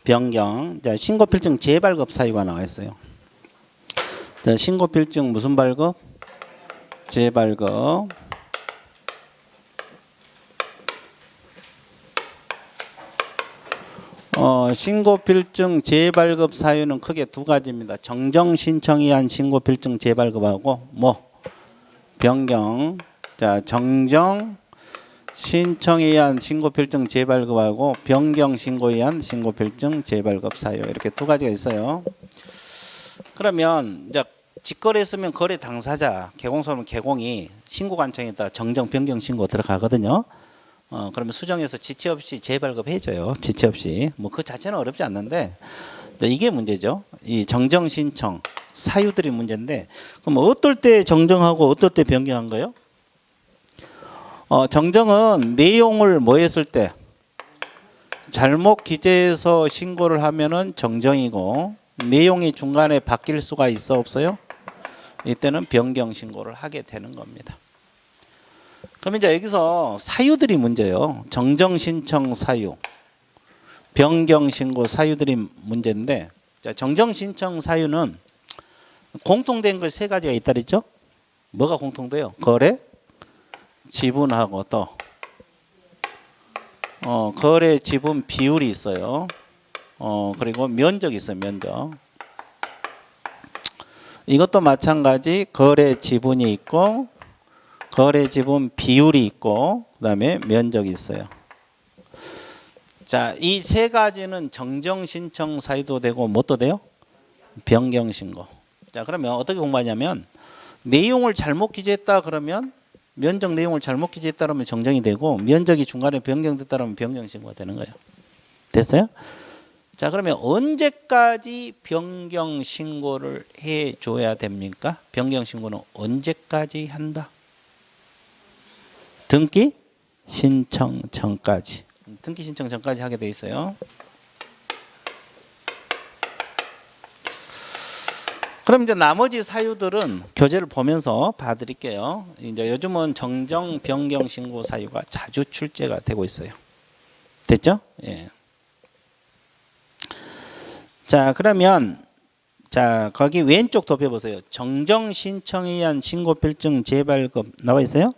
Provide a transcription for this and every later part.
변경. 자, 신고필증 재발급 사유가 나와 있어요. 자, 신고필증 무슨 발급? 재발급. 신고필증 재발급 사유는 크게 두 가지입니다. 정정 신청에 의한 신고필증 재발급하고 변경. 자, 정정 신청에 의한 신고필증 재발급하고 변경 신고에 의한 신고필증 재발급 사유, 이렇게 두 가지가 있어요. 그러면 이제 직거래했으면 거래 당사자, 개공소하면 개공이 신고 관청에 따라 정정 변경 신고 들어가거든요. 그러면 수정해서 지체 없이 재발급 해줘요. 지체 없이. 뭐 그 자체는 어렵지 않는데 이게 문제죠. 이 정정 신청 사유들이 문제인데, 그럼 어떨 때 정정하고 어떨 때 변경한 거예요? 정정은 내용을 뭐 했을 때 잘못 기재해서 신고를 하면은 정정이고, 내용이 중간에 바뀔 수가 있어 없어요? 이때는 변경 신고를 하게 되는 겁니다. 그럼 이제 여기서 사유들이 문제예요. 정정 신청 사유, 변경 신고 사유들이 문제인데, 자, 정정 신청 사유는 공통된 것 세 가지가 있다 그랬죠? 뭐가 공통돼요? 거래, 지분하고 또 거래 지분 비율이 있어요. 그리고 면적이 있어요. 면적. 이것도 마찬가지 거래 지분이 있고 거래 지분 비율이 있고 그다음에 면적이 있어요. 자, 이 세 가지는 정정 신청 사유도 되고 뭣도 돼요? 변경 신고. 자, 그러면 어떻게 공부하냐면, 내용을 잘못 기재했다 그러면 면적 내용을 잘못 기재했다 그러면 정정이 되고, 면적이 중간에 변경됐다 그러면 변경 신고가 되는 거예요. 됐어요? 자, 그러면 언제까지 변경 신고를 해 줘야 됩니까? 변경 신고는 언제까지 한다? 등기 신청 전까지. 등기 신청 전까지 하게 돼 있어요. 그럼 이제 나머지 사유들은 교재를 보면서 봐드릴게요. 이제 요즘은 정정 변경 신고 사유가 자주 출제가 되고 있어요. 됐죠? 예. 자, 그러면 자, 거기 왼쪽 도표 보세요. 정정 신청에 의한 신고필증 재발급 나와 있어요?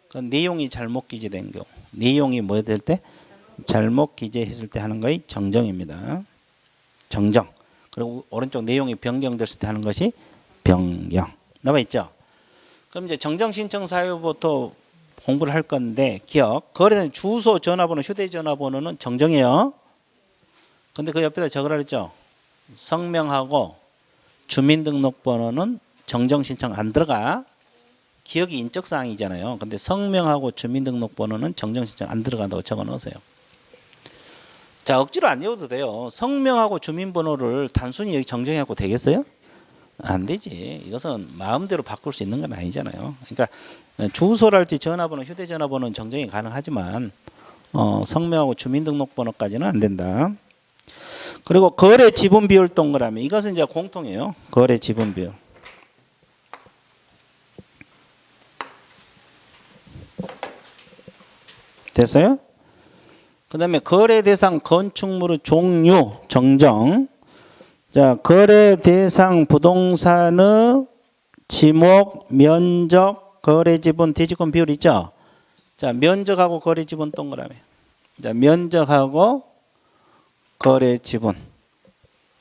그 내용이 잘못 기재된 경우, 내용이 뭐 될 때? 잘못 기재했을 때 하는 것이 정정입니다. 정정. 그리고 오른쪽 내용이 변경됐을 때 하는 것이 변경. 나와 있죠? 그럼 이제 정정 신청 사유부터 공부를 할 건데, 기억. 거래된 주소, 전화번호, 휴대전화번호는 정정이에요. 근데 그 옆에다 적으라 그랬죠? 성명하고 주민등록번호는 정정 신청 안 들어가. 기억이 인적사항이잖아요. 근데 성명하고 주민등록번호는 정정 신청 안 들어간다고 적어 놓으세요. 자, 억지로 안 외워도 돼요. 성명하고 주민번호를 단순히 여기 정정해갖고 되겠어요? 안 되지. 이것은 마음대로 바꿀 수 있는 건 아니잖아요. 그러니까 주소랄지 전화번호, 휴대전화번호는 정정이 가능하지만 성명하고 주민등록번호까지는 안 된다. 그리고 거래 지분 비율 동그라미, 이것은 이제 공통이에요. 거래 지분 비율. 됐어요? 그 다음에 거래 대상 건축물의 종류 정정. 자, 거래 대상 부동산의 지목, 면적, 거래 지분, 대지권 비율 있죠? 자, 면적하고 거래 지분 동그라미. 자, 면적하고 거래 지분.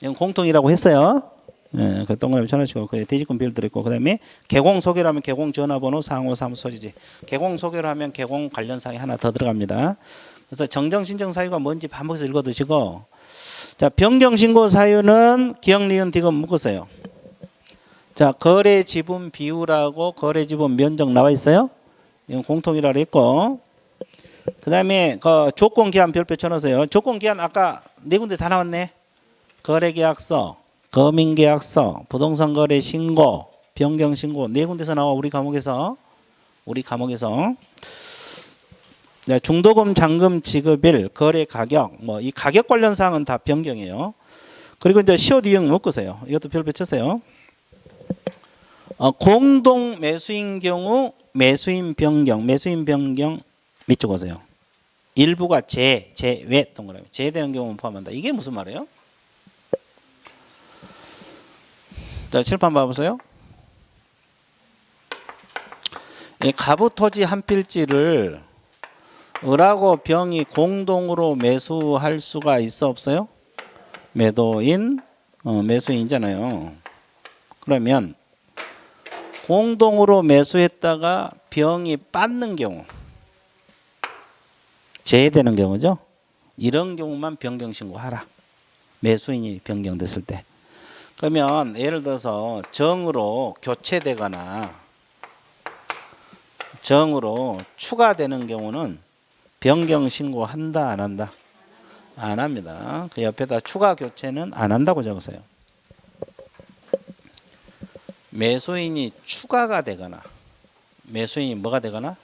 이건 공통이라고 했어요. 예, 그 동그라미 쳐놓으시고, 그 대지권 비율 들어있고, 그 다음에 개공 소개를 하면 개공 전화번호, 상호 사무소 소지지. 개공 소개를 하면 개공 관련 사항이 하나 더 들어갑니다. 그래서 정정 신청 사유가 뭔지 반복해서 읽어 두시고, 자, 변경 신고 사유는 기억, 니은, 디귿 묶으세요. 자, 거래 지분 비율하고 거래 지분 면적 나와 있어요. 이건 공통이라고 했고, 그 다음에 그 조건 기한 별표 쳐놓으세요. 조건 기한 아까 네 군데 다 나왔네. 거래 계약서, 거민 계약서, 부동산 거래 신고, 변경 신고 네 군데서 나와. 우리 과목에서. 중도금 잔금 지급일, 거래 가격, 뭐 이 가격 관련 사항은 다 변경이에요. 그리고 이제 시옷 이응 묶으세요. 이것도 별표 쳐세요. 공동 매수인 경우 매수인 변경 밑줄 그으세요. 일부가 제외 동그라미. 제외되는 경우는 포함한다. 이게 무슨 말이에요? 자, 칠판 봐보세요. 이 가부 토지 한 필지를 을하고 병이 공동으로 매수할 수가 있어 없어요? 매도인, 매수인이잖아요. 그러면 공동으로 매수했다가 병이 빠는 경우, 제외되는 경우죠. 이런 경우만 변경 신고하라. 매수인이 변경됐을 때. 그러면 예를 들어서 정으로 교체되거나 정으로 추가되는 경우는 변경 신고한다 안 한다? 안 합니다. 그 옆에다 추가 교체는 안 한다고 적으세요. 매수인이 추가가 되거나 매수인이 뭐가 되거나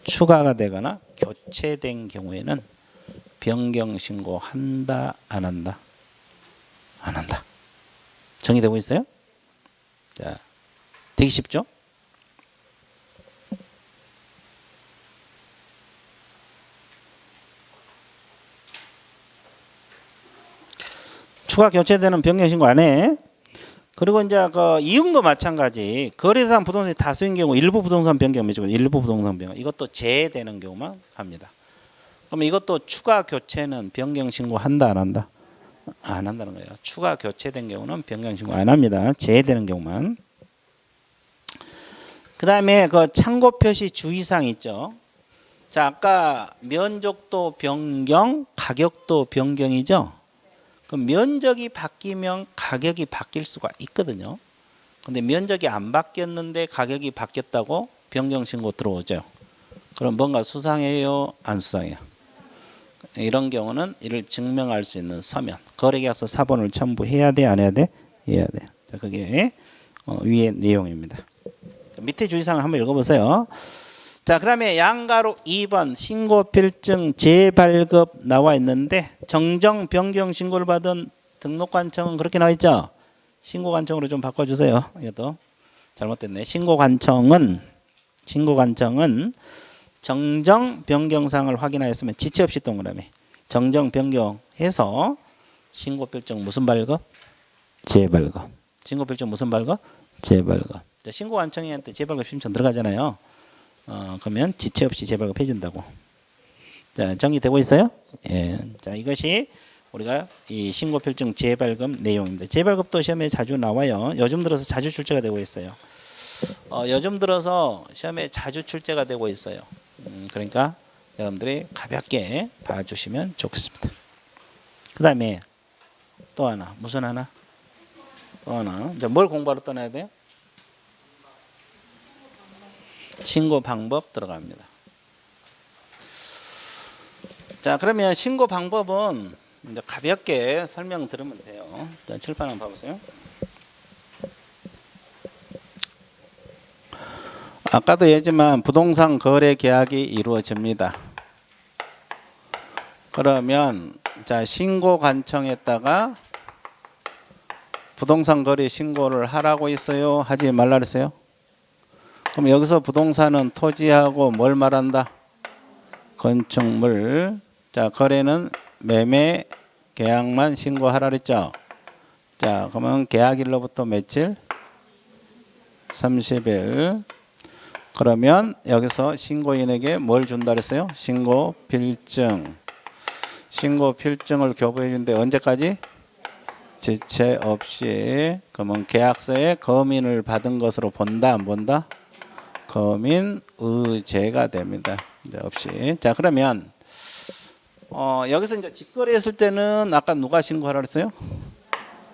추가가 되거나 교체된 경우에는 변경 신고한다 안 한다? 안 한다. 정의되고 있어요? 자, 되게 쉽죠? 추가 교체되는 변경 신고 안 해. 그리고 이제 그 이응도 마찬가지. 거래상 부동산이 다수인 경우 일부 부동산 변경 매주고 일부 부동산 변경 이것도 제외되는 경우만 합니다. 그럼 이것도 추가 교체는 변경 신고한다 안 한다? 안 한다는 거예요. 추가 교체된 경우는 변경 신고 안 합니다. 제외되는 경우만. 그다음에 그 참고 표시 주의사항 있죠. 자, 아까 면적도 변경, 가격도 변경이죠. 그럼 면적이 바뀌면 가격이 바뀔 수가 있거든요. 근데 면적이 안 바뀌었는데 가격이 바뀌었다고 변경 신고 들어오죠. 그럼 뭔가 수상해요? 안 수상해요? 이런 경우는 이를 증명할 수 있는 서면, 거래계약서 사본을 첨부해야 돼, 안 해야 돼? 해야 돼. 자, 그게 위의 내용입니다. 밑에 주의사항을 한번 읽어보세요. 자, 그다음에 양가로 2번 신고 필증 재발급 나와 있는데 정정 변경 신고를 받은 등록관청은 그렇게 나와 있죠. 신고관청으로 좀 바꿔주세요. 이것도 잘못됐네. 신고관청은 정정 변경사항을 확인하였으면 지체 없이 동그라미 정정 변경해서 신고 필증 무슨 발급? 재발급. 신고 필증 무슨 발급? 재발급. 신고관청한테 재발급 신청 들어가잖아요. 그러면 지체 없이 재발급 해준다고. 자, 정리되고 있어요? 예. 자, 이것이 우리가 이 신고 필증 재발급 내용입니다. 재발급도 시험에 자주 나와요. 요즘 들어서 자주 출제가 되고 있어요. 요즘 들어서 시험에 자주 출제가 되고 있어요. 그러니까 여러분들이 가볍게 봐주시면 좋겠습니다. 그 다음에 또 하나, 무슨 하나? 또 하나. 이제 뭘 공부하러 떠나야 돼요? 신고 방법 들어갑니다. 자, 그러면 신고 방법은 이제 가볍게 설명 들으면 돼요. 자, 칠판 한번 봐보세요. 아까도 얘기했지만 부동산 거래 계약이 이루어집니다. 그러면 자, 신고 관청에다가 부동산 거래 신고를 하라고 했어요? 하지 말라 그랬어요? 그럼 여기서 부동산은 토지하고 뭘 말한다? 건축물. 자, 거래는 매매 계약만 신고하라 그랬죠? 자, 그러면 계약일로부터 며칠? 30일. 그러면 여기서 신고인에게 뭘 준다 그랬어요? 신고 필증. 신고 필증을 교부해 준대. 언제까지? 지체 없이. 그러면 계약서에 검인을 받은 것으로 본다 안 본다? 검인 의제가 됩니다. 이제 없이. 자, 그러면 여기서 이제 직거래했을 때는 아까 누가 신고하라 그랬어요?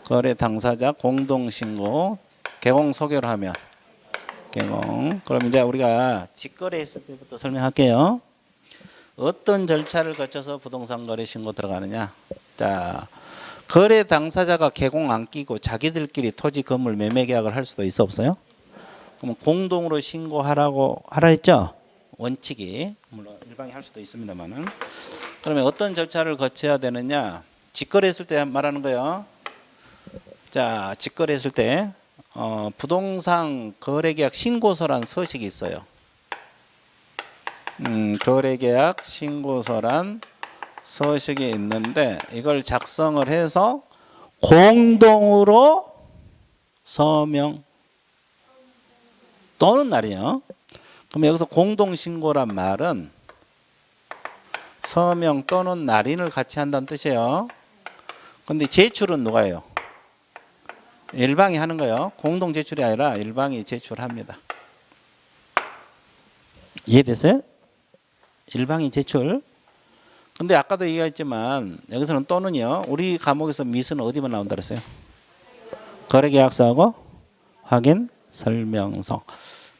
거래 당사자 공동 신고. 개공 소개를 하면 개공. 그럼 이제 우리가 직거래했을 때부터 설명할게요. 어떤 절차를 거쳐서 부동산 거래 신고 들어가느냐? 자, 거래 당사자가 개공 안 끼고 자기들끼리 토지 건물 매매 계약을 할 수도 있어 없어요? 그럼 공동으로 신고하라고 하라 했죠? 원칙이. 물론 일방이 할 수도 있습니다만은. 그러면 어떤 절차를 거쳐야 되느냐? 직거래했을 때 말하는 거예요. 자, 직거래했을 때 부동산 거래계약 신고서란 서식이 있어요. 거래계약 신고서란 서식이 있는데 이걸 작성을 해서 공동으로 서명 또는 날이요. 그럼 여기서 공동신고란 말은 서명 또는 날인을 같이 한다는 뜻이에요. 근데 제출은 누가 해요? 일방이 하는 거예요. 공동 제출이 아니라 일방이 제출합니다. 이해됐어요? 일방이 제출. 근데 아까도 얘기했지만 여기서는 또는요. 우리 과목에서 미수는 어디만 나온다 그랬어요? 거래계약서하고 확인 설명서.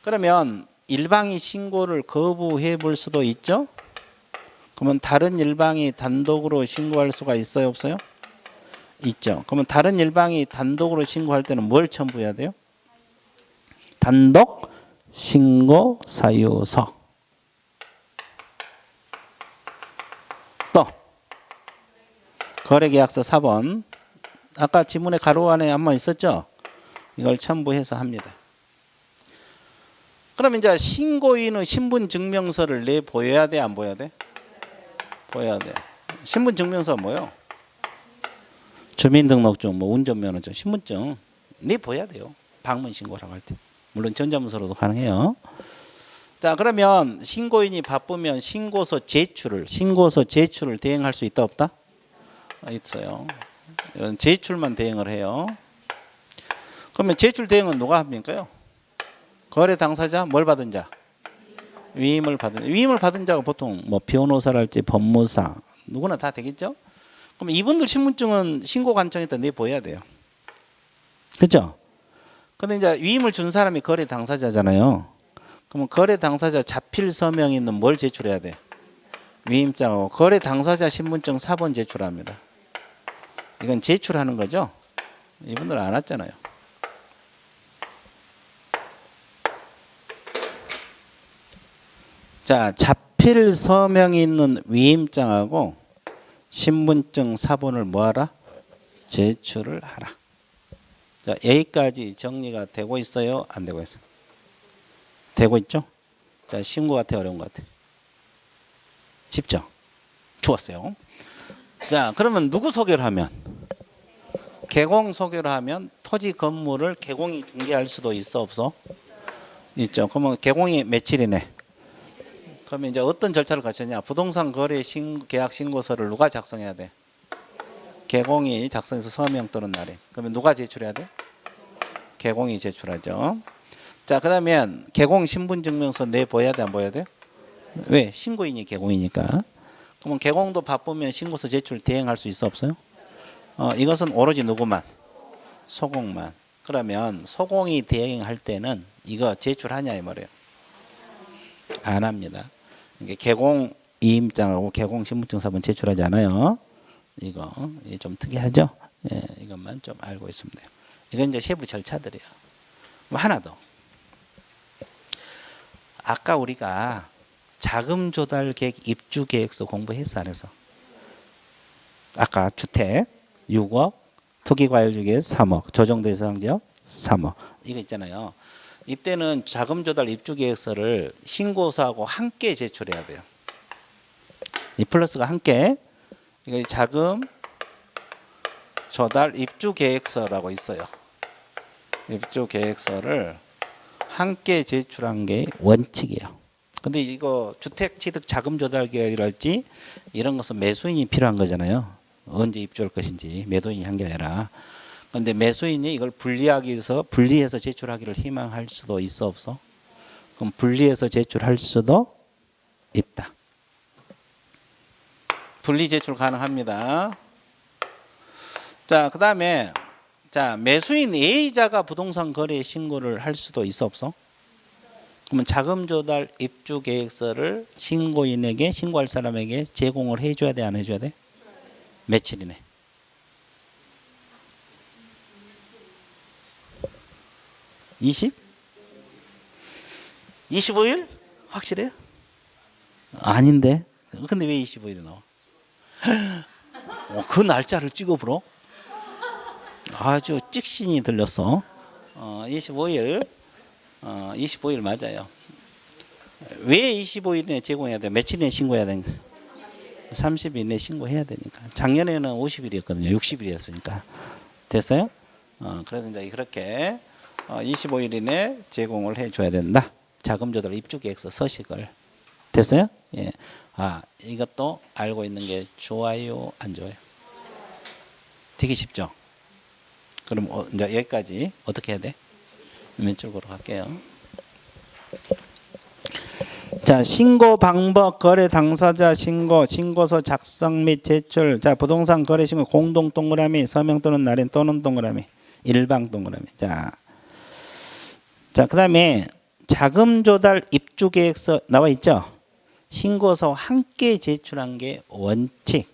그러면 일방이 신고를 거부해 볼 수도 있죠. 그러면 다른 일방이 단독으로 신고할 수가 있어요, 없어요? 있죠. 그러면 다른 일방이 단독으로 신고할 때는 뭘 첨부해야 돼요? 단독 신고 사유서. 또 거래계약서 4번. 아까 지문에 가로 안에 한번 있었죠? 이걸 첨부해서 합니다. 그럼 이제 신고인의 신분증명서를 내 보여야 돼, 안 보여야 돼? 보여야 돼. 신분증명서 뭐요? 주민등록증, 뭐 운전면허증, 신분증 내 보여야 돼요. 방문 신고라고 할 때. 물론 전자문서로도 가능해요. 자, 그러면 신고인이 바쁘면 신고서 제출을 대행할 수 있다 없다? 있어요. 이건 제출만 대행을 해요. 그러면 제출 대행은 누가 합니까요? 거래 당사자, 뭘 받은 자? 위임을 받은 자가 보통 뭐 변호사랄지 법무사 누구나 다 되겠죠? 그럼 이분들 신분증은 신고 관청에다 내보여야 돼요. 그렇죠? 근데 이제 위임을 준 사람이 거래 당사자잖아요. 그러면 거래 당사자 자필 서명이 있는 뭘 제출해야 돼? 위임장하고 거래 당사자 신분증 4번 제출합니다. 이건 제출하는 거죠? 이분들 안 왔잖아요. 자, 자필 서명이 있는 위임장하고 신분증 4번을 뭐하라? 제출을 하라. 자, 여기까지 정리가 되고 있어요? 안 되고 있어요? 되고 있죠? 자, 쉬운 것 같아요? 어려운 것 같아요? 쉽죠? 좋았어요. 자, 그러면 누구 소개를 하면? 개공 소개를 하면 토지 건물을 개공이 중개할 수도 있어 없어? 있죠. 그러면 개공이 며칠이네? 그러면 이제 어떤 절차를 거쳤냐? 부동산 거래 계약 신고서를 누가 작성해야 돼? 개공이 작성해서 서명 또는 날에. 그러면 누가 제출해야 돼? 개공이 제출하죠. 자, 그다음에 개공 신분증명서 내보여야 돼, 안 보여야 돼? 왜? 신고인이 개공이니까. 그러면 개공도 바쁘면 신고서 제출 대행할 수 있어 없어요? 이것은 오로지 누구만? 소공만. 그러면 소공이 대행할 때는 이거 제출하냐 이 말이에요. 안 합니다. 개공 이임장하고 개공 신분증 4번 제출하지 않아요. 이거 좀 특이하죠? 예, 이것만 좀 알고 있으면 돼요. 이건 이제 세부 절차들이에요. 하나 더. 아까 우리가 자금 조달 계획 입주 계획서 공부했어 안 했어? 아까 주택 6억, 투기 과열주 계획 3억, 조정 대상 지역 3억 이거 있잖아요. 이때는 자금 조달 입주 계획서를 신고서하고 함께 제출해야 돼요. 이 플러스가 함께 이거 자금 조달 입주 계획서라고 있어요. 입주 계획서를 함께 제출한 게 원칙이에요. 근데 이거 주택 취득 자금 조달 계획이랄지 이런 것은 매수인이 필요한 거잖아요. 언제 입주할 것인지 매도인이 한 게 아니라. 그런데 매수인이 이걸 분리해서 제출하기를 희망할 수도 있어 없어? 그럼 분리해서 제출할 수도 있다. 분리 제출 가능합니다. 자, 그다음에 자, 매수인 A자가 부동산 거래 신고를 할 수도 있어 없어? 그러면 자금 조달 입주 계획서를 신고인에게 신고할 사람에게 제공을 해줘야 돼, 안 해줘야 돼? 며칠이네? 25일? 확실해요? 아닌데. 근데 왜 25일이 나와? 그 날짜를 찍어보러? 아주 찍신이 들렸어. 25일 맞아요. 왜 25일 이내에 제공해야 돼? 며칠 내에 신고해야 되는가? 30일 이내에 신고해야 되니까. 작년에는 50일이었거든요. 60일이었으니까. 됐어요? 그래서 이제 그렇게 25일 이내에 제공을 해줘야 된다. 자금 조달 입주 계획서 서식을. 됐어요? 예. 이것도 알고 있는 게 좋아요, 안 좋아요? 되게 쉽죠? 그럼 이제 여기까지 어떻게 해야 돼? 왼쪽으로 갈게요. 자, 신고 방법, 거래 당사자 신고, 신고서 작성 및 제출. 자, 부동산 거래 신고 공동 동그라미, 서명 또는 날인 또는 동그라미, 일방 동그라미. 자, 그다음에 자금 조달 입주 계획서 나와 있죠? 신고서 함께 제출한 게 원칙.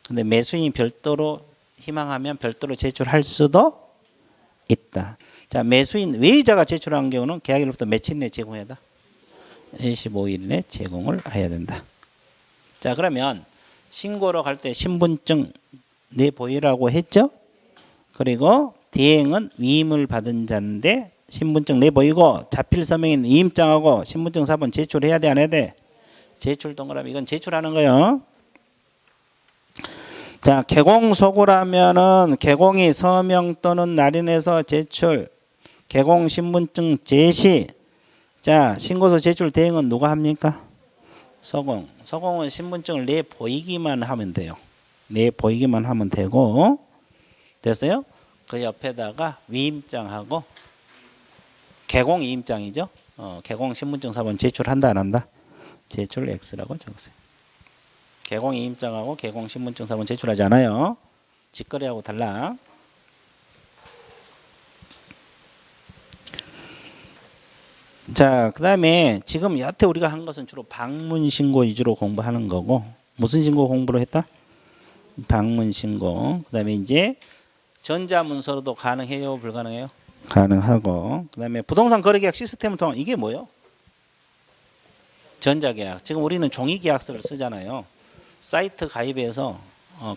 근데 매수인이 별도로 희망하면 별도로 제출할 수도 있다. 자, 매수인 외의자가 제출한 경우는 계약일로부터 며칠 내에 제공해야 한다? 25일 내에 제공을 해야 된다. 자, 그러면 신고로 갈 때 신분증 내보이라고 했죠? 그리고 대행은 위임을 받은 자인데 신분증 내보이고 자필 서명인 위임장하고 신분증 사본 제출해야 돼, 안 해야 돼? 제출 동그라미. 이건 제출하는 거예요. 자, 개공 소구라면은 개공이 서명 또는 날인해서 제출, 개공 신분증 제시. 자, 신고서 제출 대행은 누가 합니까? 서공. 서공은 신분증을 내 보이기만 하면 돼요. 내 보이기만 하면 되고. 됐어요? 그 옆에다가 위임장하고 개공 위임장이죠. 개공 신분증 사본 제출한다, 안 한다? 제출 X라고 적으세요. 개공 위임장하고 개공 신분증 사본 제출하지 않아요. 직거래하고 달라. 자, 그 다음에 지금 여태 우리가 한 것은 주로 방문 신고 위주로 공부하는 거고, 무슨 신고 공부를 했다? 방문 신고. 그 다음에 이제 전자문서로도 가능해요, 불가능해요? 가능하고. 그 다음에 부동산 거래계약 시스템을 통한 이게 뭐예요? 전자계약. 지금 우리는 종이계약서를 쓰잖아요. 사이트 가입해서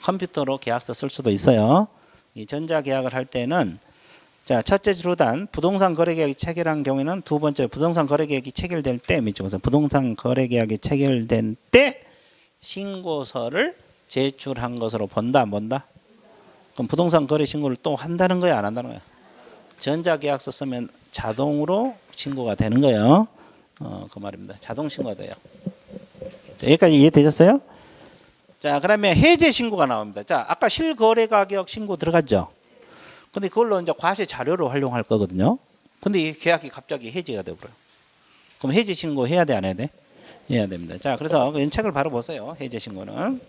컴퓨터로 계약서 쓸 수도 있어요. 이 전자계약을 할 때는 자, 첫째 주루단 부동산 거래계약이 체결한 경우에는 두 번째 부동산 거래계약이 체결될 때 밑쪽에서 부동산 거래계약이 체결된 때 신고서를 제출한 것으로 본다, 안 본다? 그럼 부동산 거래 신고를 또 한다는 거야, 안 한다는 거야? 전자계약서 쓰면 자동으로 신고가 되는 거예요. 그 말입니다. 자동 신고가 돼요. 자, 여기까지 이해되셨어요? 자, 그러면 해제 신고가 나옵니다. 자, 아까 실거래 가격 신고 들어갔죠? 근데 그걸로 이제 과세 자료로 활용할 거거든요. 근데 이 계약이 갑자기 해지가 되고요. 그럼 해지 신고 해야 돼, 안 해야 돼? 해야 됩니다. 자, 그래서 연착을 바로 보세요. 해제 신고는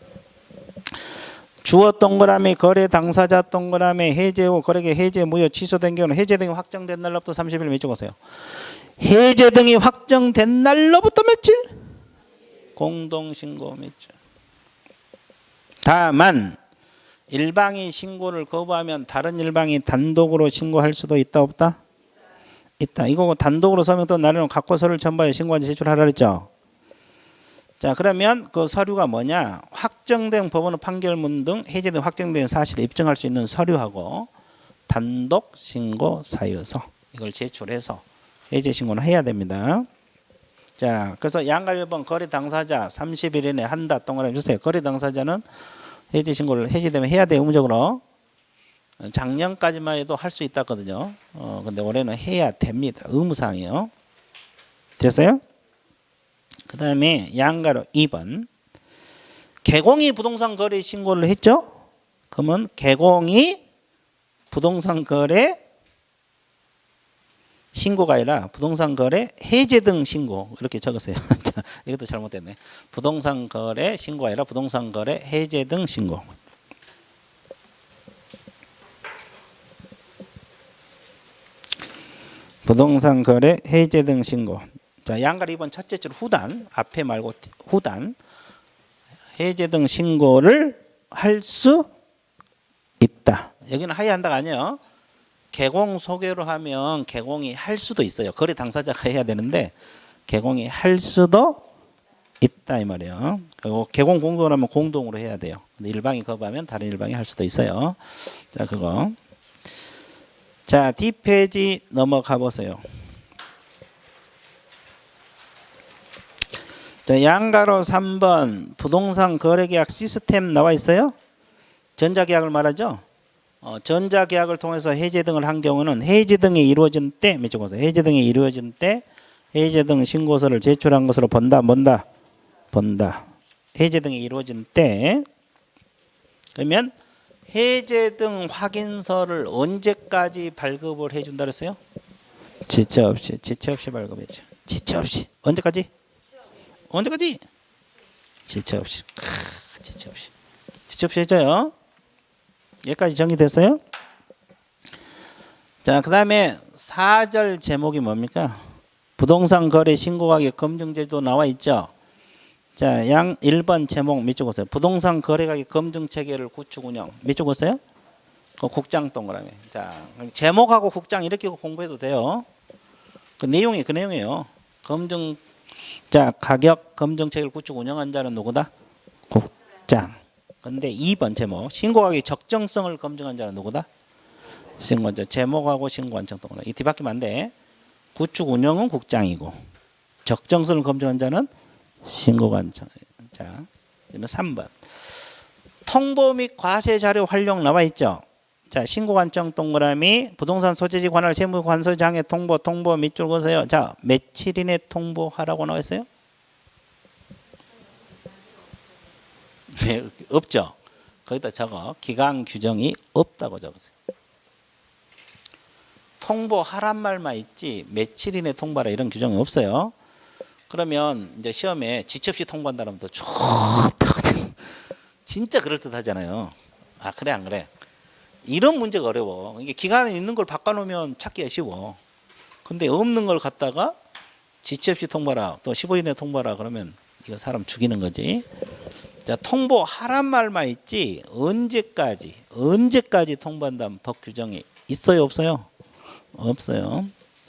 주어 동그라미, 거래 당사자 동그라미, 해제 후 거래계 해제 무효 취소된 경우는 해제 등이 확정된 날로부터 30일 밑줄 보세요. 해제 등이 확정된 날로부터 며칠? 공동신고 며칠. 다만 일방이 신고를 거부하면 다른 일방이 단독으로 신고할 수도 있다, 없다? 있다. 이거 단독으로 서명 또는 날인은 각고 서류를 첨부하여 신고한지 제출하라 그랬죠. 자, 그러면 그 서류가 뭐냐? 확정된 법원의 판결문 등 해제된 확정된 사실을 입증할 수 있는 서류하고 단독 신고 사유서 이걸 제출해서 해제 신고는 해야 됩니다. 자, 그래서 양가 1번 거래 당사자 30일 이내에 한다 동그라미 주세요. 거래 당사자는 해제 신고를 해제되면 해야 돼요, 의무적으로. 작년까지만 해도 할 수 있었거든요. 근데 올해는 해야 됩니다. 의무사항이에요. 됐어요? 그 다음에 양가로 2번. 개공이 부동산 거래 신고를 했죠? 그러면 개공이 부동산 거래 신고가 아니라 부동산 거래 해제 등 신고 이렇게 적으세요. 자, 이것도 잘못됐네. 부동산 거래 신고가 아니라 부동산 거래 해제 등 신고. 부동산 거래 해제 등 신고. 자, 양가 2번 첫째 줄 후단 앞에 말고 후단 해제 등 신고를 할 수 있다. 여기는 하야 한다가 아니에요. 개공 소개로 하면 개공이 할 수도 있어요. 거래 당사자가 해야 되는데 개공이 할 수도 있다 이 말이에요. 그리고 개공 공동으로 하면 공동으로 해야 돼요. 근데 일방이 거부하면 다른 일방이 할 수도 있어요. 자, 그거. 자, 뒷페이지 넘어가 보세요. 자, 양가로 3번 부동산 거래계약 시스템 나와 있어요? 전자계약을 말하죠. 전자계약을 통해서 해제 등을 한 경우는 해제 등이 이루어진 때, 몇 쪽 보세요. 해제 등이 이루어진 때 해제 등 신고서를 제출한 것으로 본다. 해제 등이 이루어진 때. 그러면 해제 등 확인서를 언제까지 발급을 해준다 그랬어요? 지체 없이 발급해줘. 지체 없이. 언제까지? 지체 없이. 지체 없이 해줘요. 여기까지 정리됐어요? 자, 그 다음에 4절 제목이 뭡니까? 부동산 거래 신고가격 검증제도 나와 있죠. 자, 1번 제목 몇 쪽 오세요? 부동산 거래가격 검증체계를 구축 운영. 몇 쪽 오세요? 그 국장 동그라미. 자, 제목하고 국장 이렇게 공부해도 돼요. 그 내용이에요. 자, 가격 검증체계를 구축 운영한 자는 누구다? 국장. 근데 2번 제목 신고가격 적정성을 검증한 자는 누구다? 신고자. 제목하고 신고관청 동그라미. 이 뒤바뀌면 안 돼. 구축 운영은 국장이고 적정성을 검증한 자는 신고관청. 자, 그러면 3번 통보 및 과세 자료 활용 나와 있죠. 자, 신고관청 동그라미 부동산 소재지 관할 세무 관서장의 통보 밑줄 그으세요. 자, 며칠이내 통보하라고 나와 있어요? 네, 없죠. 거기다 적어 기간 규정이 없다고 적으세요. 통보하란 말만 있지 며칠 이내 통보하라 이런 규정이 없어요. 그러면 이제 시험에 지체 없이 통보한다면 더 좋다고 진짜 그럴듯하잖아요. 아, 그래 안 그래? 이런 문제가 어려워. 이게 기간에 있는 걸 바꿔놓으면 찾기가 쉬워. 근데 없는 걸 갖다가 지체 없이 통보하라 또 15일 내에 통보하라 그러면 이거 사람 죽이는 거지. 자, 통보하란 말만 있지 언제까지 통보한다는 법 규정이 있어요 없어요? 없어요.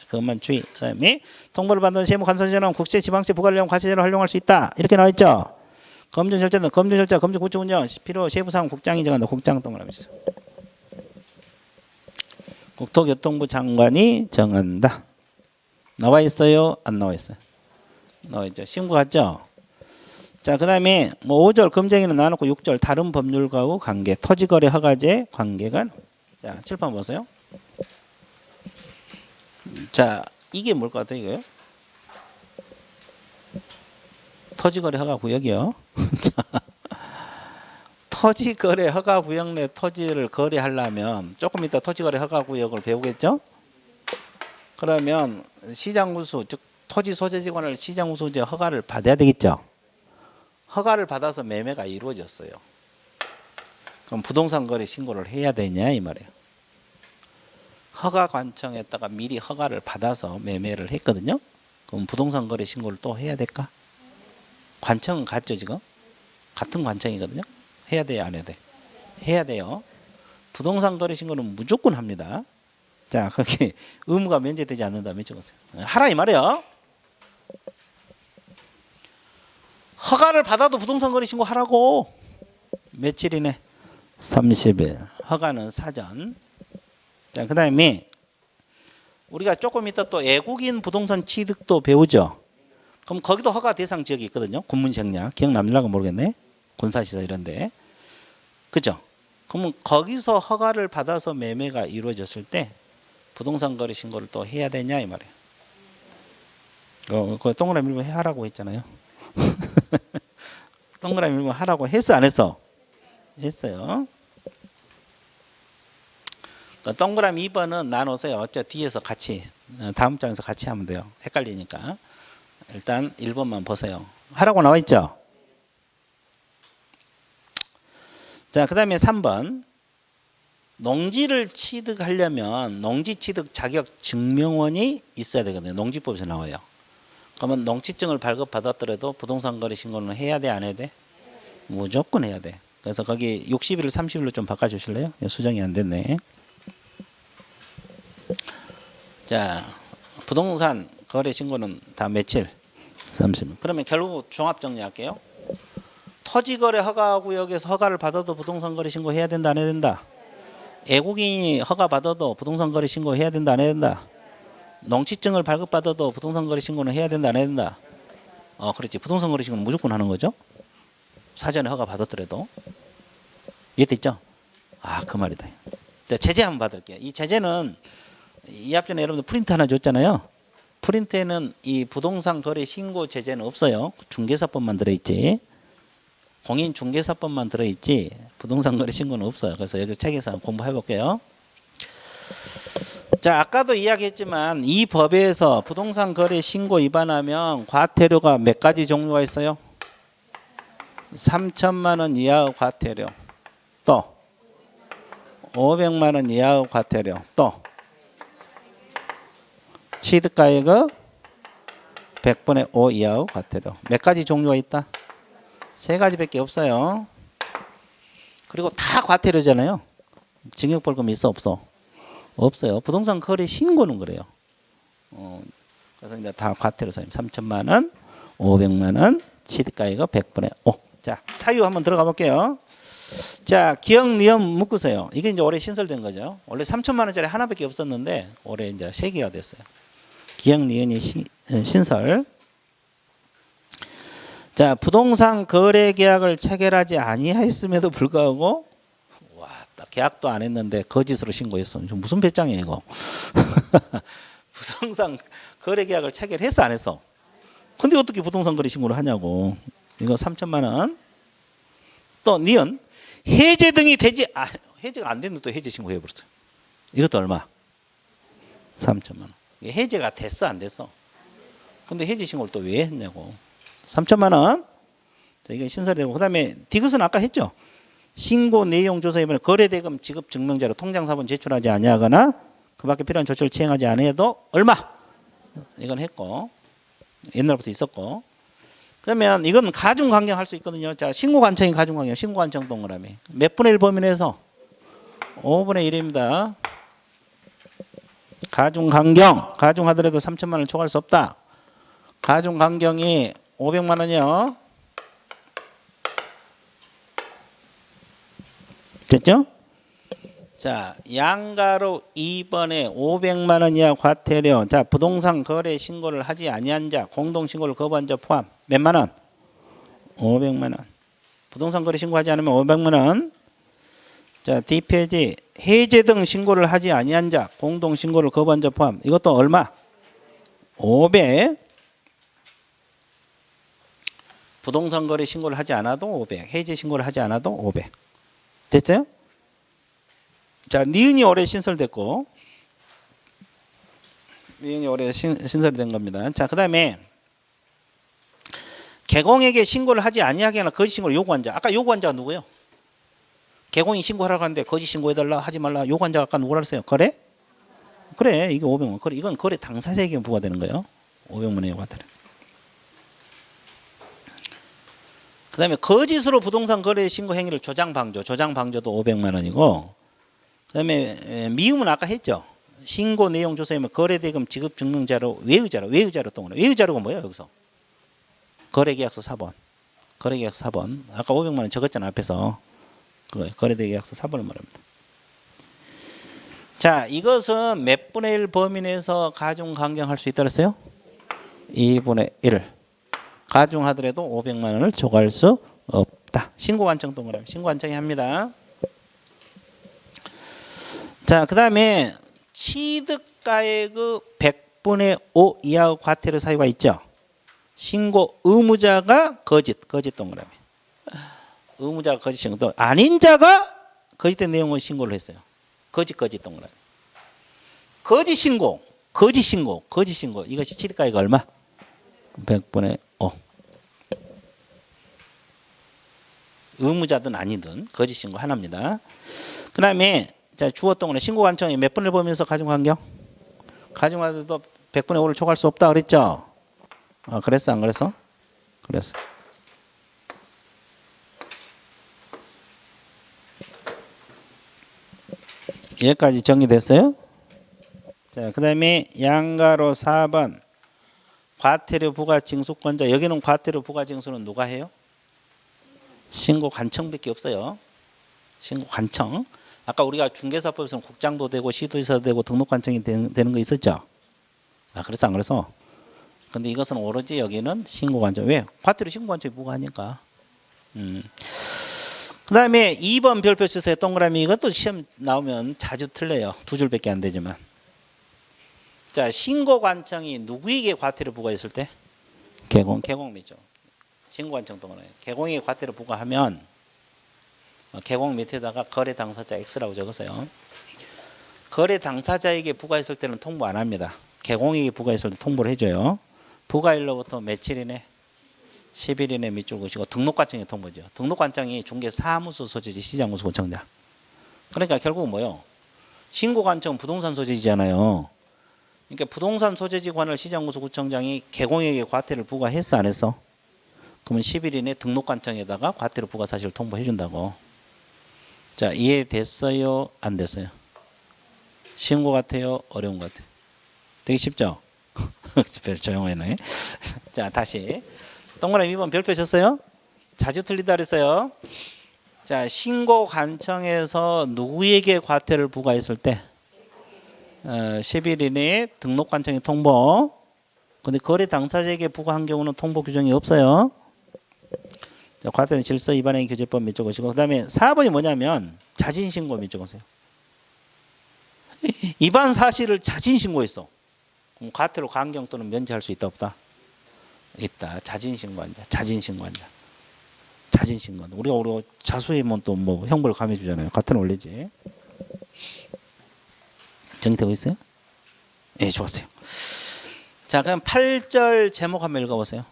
그것만 주의. 그다음에 통보를 받는 세무 관서자는 국세, 지방세, 부과령 과세제를 활용할 수 있다. 이렇게 나와 있죠. 검증 절차, 검증 구축 운영 필요 세부사항 국장이 정한다. 국장 동그라미 있어. 국토교통부 장관이 정한다. 나와 있어요? 안 나와 있어요? 나와 있죠. 신고 갔죠. 자, 그 다음에 5절 검증에는 나눠놓고 6절 다른 법률과의 관계 토지거래 허가제 관계가. 자, 7번 보세요. 자, 이게 뭘 것 같아요 이거요? 토지거래 허가 구역이요. 자, 토지거래 허가 구역 내 토지를 거래하려면 조금 이따 토지거래 허가 구역을 배우겠죠? 그러면 시장구수 즉 토지 소재지 관할 시장구수 허가를 받아야 되겠죠? 허가를 받아서 매매가 이루어졌어요. 그럼 부동산 거래 신고를 해야 되냐 이 말이에요. 허가관청에다가 미리 허가를 받아서 매매를 했거든요. 그럼 부동산 거래 신고를 또 해야 될까? 관청은 같죠 지금? 같은 관청이거든요. 해야 돼요 안 해야 돼? 해야 돼요. 부동산 거래 신고는 무조건 합니다. 자, 거기 의무가 면제되지 않는다. 몇 줄 보세요. 하라 이 말이에요. 허가를 받아도 부동산 거래 신고 하라고. 며칠이네? 30일. 허가는 사전. 자, 그 다음에 우리가 조금 이따 또 애국인 부동산 취득도 배우죠. 그럼 거기도 허가 대상 지역이 있거든요. 군문시행령 기억납니까 모르겠네. 군사시설 이런데. 그죠? 그러면 거기서 허가를 받아서 매매가 이루어졌을 때 부동산 거래 신고를 또 해야 되냐 이 말이에요. 그 동그라미 밀고 하라고 했잖아요. 동그라미 밀고 하라고 했어 안 했어? 했어요. 동그라미 2번은 나눠서요. 어째 뒤에서 같이 다음 장에서 같이 하면 돼요. 헷갈리니까. 일단 1번만 보세요. 하라고 나와 있죠? 자, 그 다음에 3번. 농지를 취득하려면 농지 취득 자격 증명원이 있어야 되거든요. 농지법에서 나와요. 그러면 농지증을 발급받았더라도 부동산 거래 신고는 해야 돼 안 해야 돼? 무조건 해야 돼. 그래서 거기 60일을 30일로 좀 바꿔주실래요? 수정이 안 됐네. 자, 부동산 거래 신고는 다 며칠? 30일. 그러면 결국 종합 정리할게요. 토지거래 허가구역에서 허가를 받아도 부동산 거래 신고 해야 된다 안 해야 된다? 애국인이 허가 받아도 부동산 거래 신고 해야 된다 안 해야 된다? 농지증을 발급받아도 부동산 거래 신고는 해야 된다 안 해야 된다? 그렇지. 부동산 거래 신고는 무조건 하는 거죠. 사전에 허가 받았더라도. 이해됐죠? 그 말이다. 자, 제재 한번 받을게요. 이 제재는 이 앞전에 여러분들 프린트 하나 줬잖아요. 프린트에는 이 부동산 거래 신고 제재는 없어요. 중개사법만 들어있지. 공인중개사법만 들어있지 부동산 거래 신고는 없어요. 그래서 여기 책에서 공부해 볼게요. 자, 아까도 이야기했지만 이 법에서 부동산 거래 신고 위반하면 과태료가 몇 가지 종류가 있어요? 3천만 원 이하의 과태료, 또 500만 원 이하의 과태료, 또 취득가액의 100분의 5 이하의 과태료. 몇 가지 종류가 있다? 3가지밖에 없어요. 그리고 다 과태료잖아요. 징역벌금 있어 없어? 없어요. 부동산 거래 신고는 그래요. 그래서 이제 다 과태료 사용. 3천만 원, 500만 원, 취득가액의 100분의 5. 자, 사유 한번 들어가 볼게요. 자, 기억 니은 묶으세요. 이게 이제 올해 신설된 거죠. 원래 3천만 원짜리 하나밖에 없었는데 올해 이제 3개가 됐어요. 기억 니은이 신설. 자, 부동산 거래 계약을 체결하지 아니했음에도 불구하고 계약도 안 했는데 거짓으로 신고했어. 무슨 배짱이야 이거. 부동산 거래 계약을 체결했어 안 했어? 근데 어떻게 부동산 거래 신고를 하냐고. 이거 3천만 원. 또 니은 해제 등이 되지 해제가 안 됐는데 또 해제 신고해 버렸어요. 이것도 얼마? 3천만 원. 해제가 됐어 안 됐어? 근데 해제 신고를 또 왜 했냐고. 3천만 원. 자, 이게 신설되고 그다음에 디귿은 아까 했죠. 신고 내용 조사 이번에 거래대금 지급 증명자로 통장사본 제출하지 아니하거나 그밖에 필요한 조치를 시행하지 않아도 얼마? 이건 했고 옛날부터 있었고. 그러면 이건 가중강경 할 수 있거든요. 자, 신고관청이 가중강경, 신고관청 동그라미 몇 분의 1 범위내에서 5분의 1입니다. 가중강경, 가중하더라도 3천만 원을 초과할 수 없다. 가중강경이 500만 원이요. 됐죠? 자, 양가로 2번에 500만 원 이하 과태료. 자, 부동산 거래 신고를 하지 아니한 자, 공동 신고를 거부한 자 포함 몇만 원? 500만 원. 부동산 거래 신고하지 않으면 500만 원. 자, D페이지 해제 등 신고를 하지 아니한 자, 공동 신고를 거부한 자 포함. 이것도 얼마? 500. 부동산 거래 신고를 하지 않아도 500. 해제 신고를 하지 않아도 500. 됐어요? 자, 니은이 올해 신설됐고 니은이 올해 신설이 된 겁니다. 자, 그 다음에 개공에게 신고를 하지 아니하게 하나 거짓 신고를 요구한 자. 아까 요구한 자가 누구예요? 개공이 신고하라고 하는데 거짓 신고해달라 하지 말라 요구한 자가 아까 누구라 했어요? 거래? 그래, 이게 500만. 그래, 이건 거래 당사자에게 부과되는 거예요. 500만 원의 과태료. 그 다음에 거짓으로 부동산 거래 신고 행위를 조장방조. 조장방조도 500만 원이고 그 다음에 미움은 아까 했죠. 신고 내용 조사하면 거래대금 지급 증명자로 외의자로 동그라. 외의자료가 뭐예요 여기서? 거래계약서 4번. 거래계약서 4번. 아까 500만 원 적었잖아 앞에서. 거래계약서 4번을 말합니다. 자, 이것은 몇 분의 1 범위 내에서 가중강경할 수 있다 그랬어요? 2분의 1. 가중하더라도 500만 원을 초과할 수 없다. 신고관청 동그라미. 신고관청이 합니다. 자, 그 다음에 취득가액의 100분의 5 이하의 과태료 사유가 있죠. 신고 의무자가 거짓 동그라미. 의무자가 거짓 신고. 또 아닌 자가 거짓된 내용을 신고를 했어요. 거짓 동그라미. 거짓 신고. 이것이 취득가액 얼마? 100분의 5. 의무자든 아니든 거짓 신고 하나입니다. 그 다음에 자, 주어 동그라미 신고관청이 몇 분을 보면서 가중강경? 가중하더라도 100분의 5를 초과할 수 없다 그랬죠? 그랬어 안 그랬어? 그랬어. 여기까지 정리됐어요? 자, 그 다음에 양가로 4번 과태료 부과 징수권자. 여기는 과태료 부과 징수는 누가 해요? 신고관청밖에 없어요. 신고관청. 아까 우리가 중개사법에서는 국장도 되고 시도지사도 되고 등록관청이 되는 거 있었죠? 그래서 안 그래서? 근데 이것은 오로지 여기는 신고관청. 왜? 과태료 신고관청이 부과하니까. 그 다음에 2번 별표 주세요. 동그라미. 이것도 시험 나오면 자주 틀려요. 두 줄밖에 안 되지만. 자, 신고관청이 누구에게 과태료 부과했을 때? 개공 밑죠. 신고관청 동그라미. 개공에게 과태료 부과하면 개공 밑에다가 거래 당사자 X라고 적었어요. 거래 당사자에게 부과했을 때는 통보 안 합니다. 개공에게 부과했을 때 통보를 해줘요. 부과일로부터 며칠 이내? 10일 이내 밑줄 그시고 등록관청에 통보죠. 등록관청이 중개사무소 소재지 시장공소구청장. 그러니까 결국 뭐요? 신고관청은 부동산 소재지잖아요. 그러니까 부동산 소재지 관할 시장공소구청장이 개공에게 과태료를 부과했어 안 했어? 그러면 10일 이내 등록관청에다가 과태료 부과 사실을 통보해 준다고. 자, 이해됐어요? 안 됐어요? 쉬운 것 같아요? 어려운 것 같아요? 되게 쉽죠? 별 조용하네. 자, 다시 동그라미 2번 별표 쳤어요? 자주 틀리다 그랬어요. 자, 신고관청에서 누구에게 과태료를 부과했을 때 10일 이내에 등록관청에 통보. 근데 거래 당사자에게 부과한 경우는 통보 규정이 없어요. 자, 과태료 질서 위반행위 규제법 밑줄 그시고 그 다음에 4번이 뭐냐면 자진신고 밑줄 그세요. 위반 사실을 자진신고했어. 그럼 과태료 강경 또는 면제할 수 있다 없다? 있다. 자진신고한 자. 자진신고. 우리가 자수하면 또 뭐 형벌 감해주잖아요. 같은 원리지. 정리되고 있어요? 예, 좋았어요. 자, 그럼 8절 제목 한번 읽어보세요.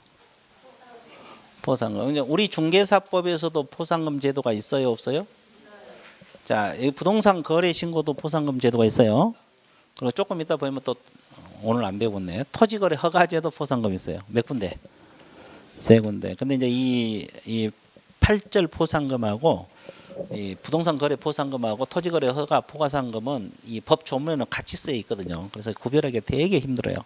포상금. 우리 중개사법에서도 포상금 제도가 있어요, 없어요? 자, 이 부동산 거래 신고도 포상금 제도가 있어요. 그리고 조금 이따 보면 또 오늘 안 배웠네. 토지거래 허가제도 포상금 있어요. 몇 군데? 3군데. 근데 이제 이 8절 포상금하고 이 부동산 거래 포상금하고 토지거래 허가 포괄상금은 이 법 조문에는 같이 쓰여 있거든요. 그래서 구별하기 되게 힘들어요.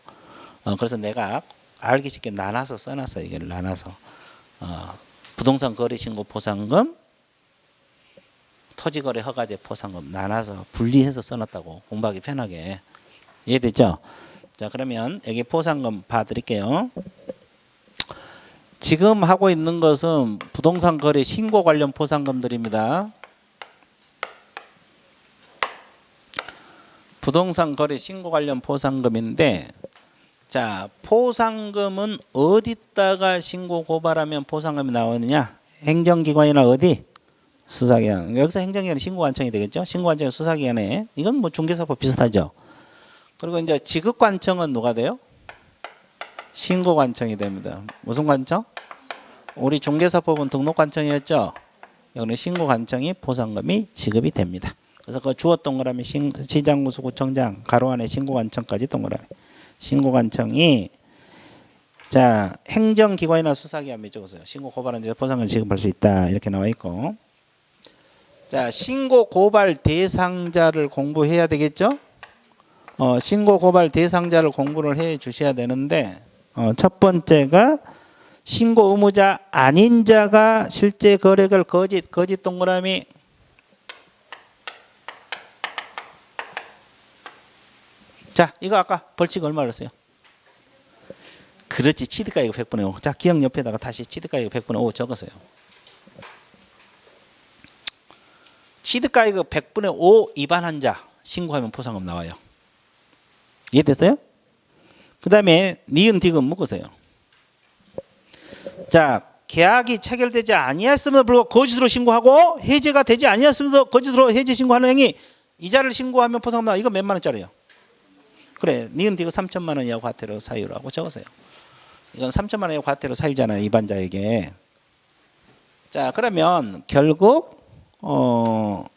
그래서 내가 알기 쉽게 나눠서 써놨어요. 이걸 나눠서. 부동산 거래 신고 포상금, 토지거래 허가제 포상금 나눠서 분리해서 써놨다고 공부하기 편하게. 이해됐죠? 자, 그러면 여기 포상금 봐드릴게요. 지금 하고 있는 것은 부동산 거래 신고 관련 포상금들입니다. 부동산 거래 신고 관련 포상금인데, 자, 포상금은 어디다가 신고 고발하면 포상금이 나오느냐? 행정기관이나 어디? 수사기관. 여기서 행정기관이 신고관청이 되겠죠? 신고관청이 수사기관에. 이건 뭐 중개사법 비슷하죠? 그리고 이제 지급관청은 누가 돼요? 신고관청이 됩니다. 무슨 관청? 우리 중개사법은 등록관청이었죠? 여기는 신고관청이 포상금이 지급이 됩니다. 그래서 그 주어 동그라미 시장공소구청장 가로 안에 신고관청까지 동그라미. 신고관청이 자 행정기관이나 수사기관 밑에 적었어요. 신고 고발한 지 포상금 지급할 수 있다 이렇게 나와 있고, 자 신고 고발 대상자를 공부해야 되겠죠? 신고 고발 대상자를 공부를 해 주셔야 되는데, 첫 번째가 신고 의무자 아닌 자가 실제 거래를 거짓 동그라미. 자, 이거 아까 벌칙 얼마 그랬어요? 그렇지, 취득가액 100분의 5. 자, 기억 옆에다가 다시 취득가액 100분의 5 적었어요. 취득가액 100분의 5 위반한 자 신고하면 포상금 나와요. 이해됐어요? 그 다음에 니은 디귿 묶으세요. 자, 계약이 체결되지 아니했음에도 불구하고 거짓으로 신고하고 해제가 되지 아니했음에도 거짓으로 해제 신고하는 행위, 이자를 신고하면 포상금 나와. 이거 몇만 원짜리예요? 그래, 니은 디귿 3천만 원 이하 과태료 사유라고 적으세요. 이건 3천만 원 이하 과태료 사유잖아요, 위반자에게. 자, 그러면 결국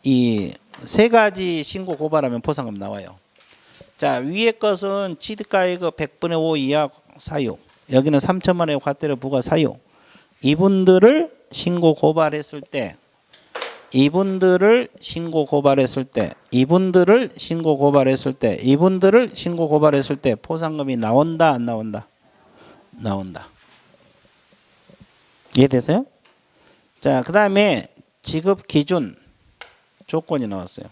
이 세 가지 신고 고발하면 포상금 나와요. 자, 위에 것은 취득가액 100분의 5 이하 사유, 여기는 3천만 원의 과태료 부과 사유. 이분들을 신고 고발했을 때 포상금이 나온다 안 나온다? 나온다. 이해되세요? 자, 그 다음에 지급 기준 조건이 나왔어요.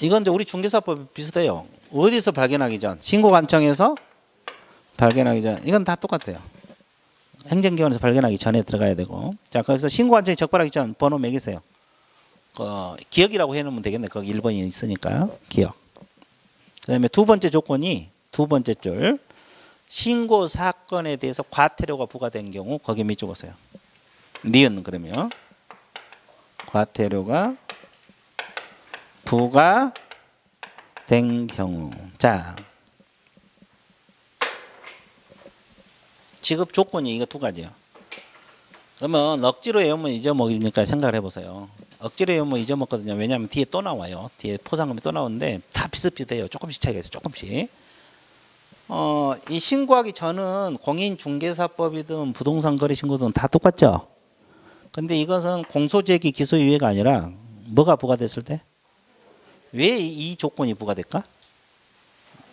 이건 이제 우리 중개사법 비슷해요. 어디서 발견하기 전? 신고관청에서 발견하기 전. 이건 다 똑같아요. 행정기관에서 발견하기 전에 들어가야 되고. 자, 거기서 신고관청에 적발하기 전 번호 매기세요. 기억이라고 해놓으면 되겠네. 거기 1번이 있으니까 기억. 그다음에 두 번째 조건이 두 번째 줄. 신고 사건에 대해서 과태료가 부과된 경우 거기 밑줄 보세요. 니은 그러면 과태료가 부과된 경우. 자, 지급 조건이 이거 두 가지예요. 그러면 억지로 외우면 잊어먹으니까 생각을 해보세요. 억지로 외우면 잊어먹거든요. 왜냐하면 뒤에 또 나와요. 뒤에 포상금이 또 나오는데 다 비슷비슷해요. 조금씩 차이가 있어요. 조금씩. 이 신고하기 전은 공인중개사법이든 부동산 거래 신고든 다 똑같죠. 근데 이것은 공소제기 기소유예가 아니라 뭐가 부과됐을 때? 왜 이 조건이 부과될까?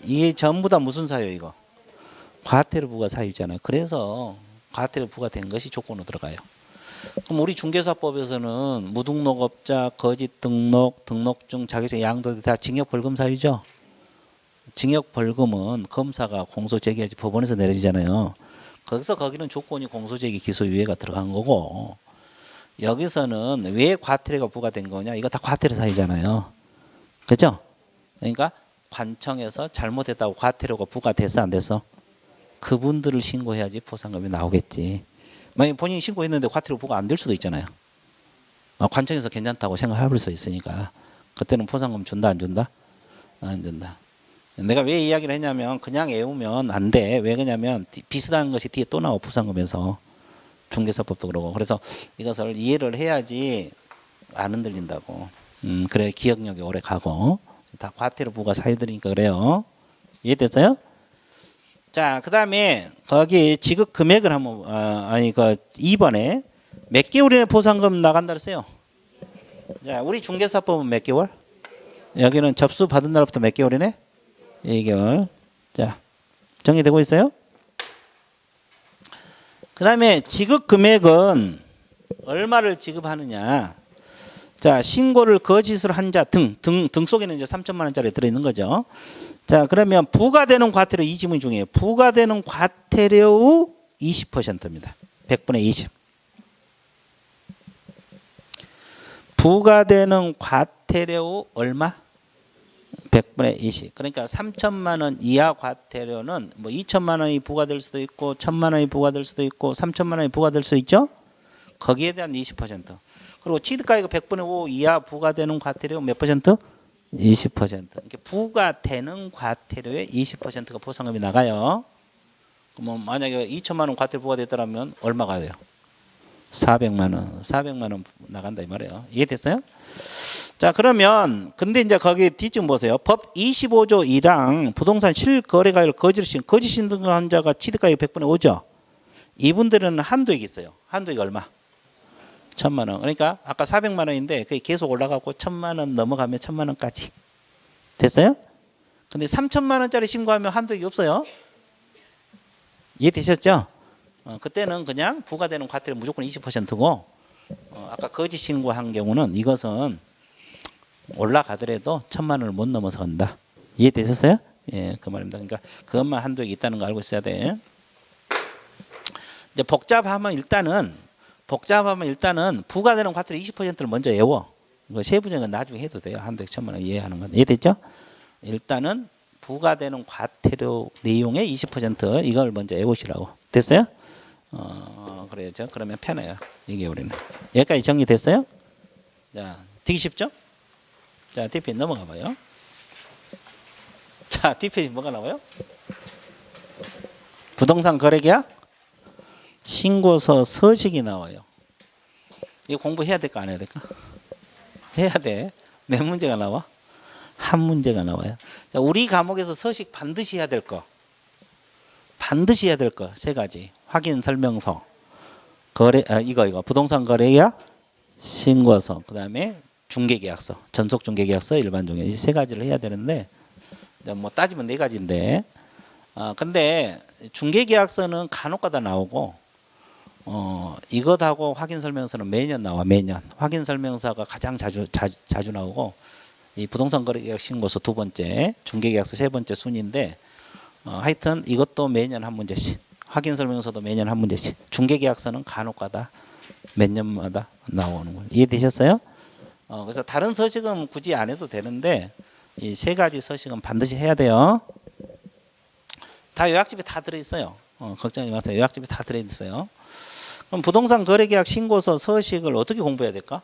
이게 전부 다 무슨 사유예요, 이거? 과태료 부과 사유잖아요. 그래서 과태료 부과된 것이 조건으로 들어가요. 그럼 우리 중개사법에서는 무등록업자, 거짓 등록, 등록증, 자격증 양도 다 징역 벌금 사유죠. 징역 벌금은 검사가 공소 제기하지 법원에서 내려지잖아요. 거기는 조건이 공소제기 기소유예가 들어간 거고, 여기서는 왜 과태료가 부과된 거냐? 이거 다 과태료 사유잖아요. 그렇죠? 그러니까 관청에서 잘못했다고 과태료가 부과됐어 안 됐어? 그분들을 신고해야지 포상금이 나오겠지. 만약 본인이 신고했는데 과태료 부과 안 될 수도 있잖아요. 관청에서 괜찮다고 생각할 수 있으니까 그때는 포상금 준다 안 준다? 안 준다. 내가 왜 이야기를 했냐면 그냥 외우면 안 돼. 왜 그러냐면 비슷한 것이 뒤에 또 나와 부상금에서. 중개사법도 그러고. 그래서 이것을 이해를 해야지 안 흔들린다고. 그래 기억력이 오래 가고. 다 과태료 부과 사유들이니까 그래요. 이해됐어요? 자, 그 다음에 거기 지급 금액을 한번 그 2번에 몇 개월 이내 포상금 나간다 그랬어요. 자, 우리 중개사법은 몇 개월? 여기는 접수 받은 날부터 몇 개월이네? 2개월. 자, 정리되고 있어요? 그 다음에 지급 금액은 얼마를 지급하느냐. 자, 신고를 거짓으로 한 자 등 속에는 이제 3천만 원짜리 들어있는 거죠. 자, 그러면 부과되는 과태료 이 지문 중에 부과되는 과태료의 20%입니다. 100분의 20. 부과되는 과태료 얼마? 100분의 20. 그러니까 3천만 원 이하 과태료는 뭐 2천만 원이 부과될 수도 있고 1천만 원이 부과될 수도 있고 3천만 원이 부과될 수 있죠. 거기에 대한 20%. 그리고 취득가액 100분의 5 이하 부과되는 과태료 몇 퍼센트? 20%. 이렇게 부과되는 과태료의 20%가 포상금이 나가요. 그러면 만약에 2천만 원 과태료 부과됐더라면 얼마가 돼요? 400만 원. 400만 원 나간다 이 말이에요. 이해됐어요? 자, 그러면 근데 이제 거기 뒤쯤 보세요. 법 25조 1항 부동산 실거래가액을 거짓 신고한 자가 취득가액 100분의 5죠. 이분들은 한도액이 있어요. 한도액이 얼마? 1,000만 원. 그러니까 아까 400만 원인데 그게 계속 올라가고 1,000만 원 넘어가면 1,000만 원까지. 됐어요? 근데 3천만 원짜리 신고하면 한도액이 없어요. 이해되셨죠? 그때는 그냥 부과되는 과태료 무조건 20%고 아까 거짓 신고한 경우는 이것은 올라가더라도 1,000만 원을 못 넘어서 간다. 이해되셨어요? 예, 그 말입니다. 그러니까 그것만 한도액이 있다는 거 알고 있어야 돼. 이제 복잡하면 일단은 부과되는 과태료 20%를 먼저 외워. 이거 세부적인 건 나중에 해도 돼요. 한도액 1,000만 원 이해하는 건. 이해됐죠? 일단은 부과되는 과태료 내용의 20% 이걸 먼저 외우시라고. 됐어요? 그래야죠. 그러면 편해요. 이게 우리는. 여기까지 정리됐어요? 자, 되게 쉽죠? 자, 뒷페이지 넘어가 봐요. 자, 뒷페이지 뭐가 나와요? 부동산 거래계약 신고서 서식이 나와요. 이거 공부해야 될까 안 해야 될까? 해야 돼. 몇 문제가 나와? 한 문제가 나와요. 자, 우리 과목에서 서식 반드시 해야 될 거. 반드시 해야 될 거 세 가지. 확인 설명서, 거래 이거 부동산 거래계약 신고서, 그다음에 중개계약서, 전속 중개계약서, 일반 중개 이 세 가지를 해야 되는데 뭐 따지면 네 가지인데 근데 중개계약서는 간혹가다 나오고 이것하고 확인 설명서는 매년 나와. 매년 확인 설명서가 가장 자주 나오고 이 부동산 거래계약 신고서 두 번째, 중개계약서 세 번째 순인데 하여튼 이것도 매년 한 문제씩, 확인설명서도 매년 한 문제씩, 중개계약서는 간혹가다 몇 년마다 나오는 거예요. 이해되셨어요? 그래서 다른 서식은 굳이 안 해도 되는데 이 세 가지 서식은 반드시 해야 돼요. 다 요약집에 다 들어있어요. 걱정하지 마세요. 요약집에 다 들어있어요. 그럼 부동산 거래계약 신고서 서식을 어떻게 공부해야 될까?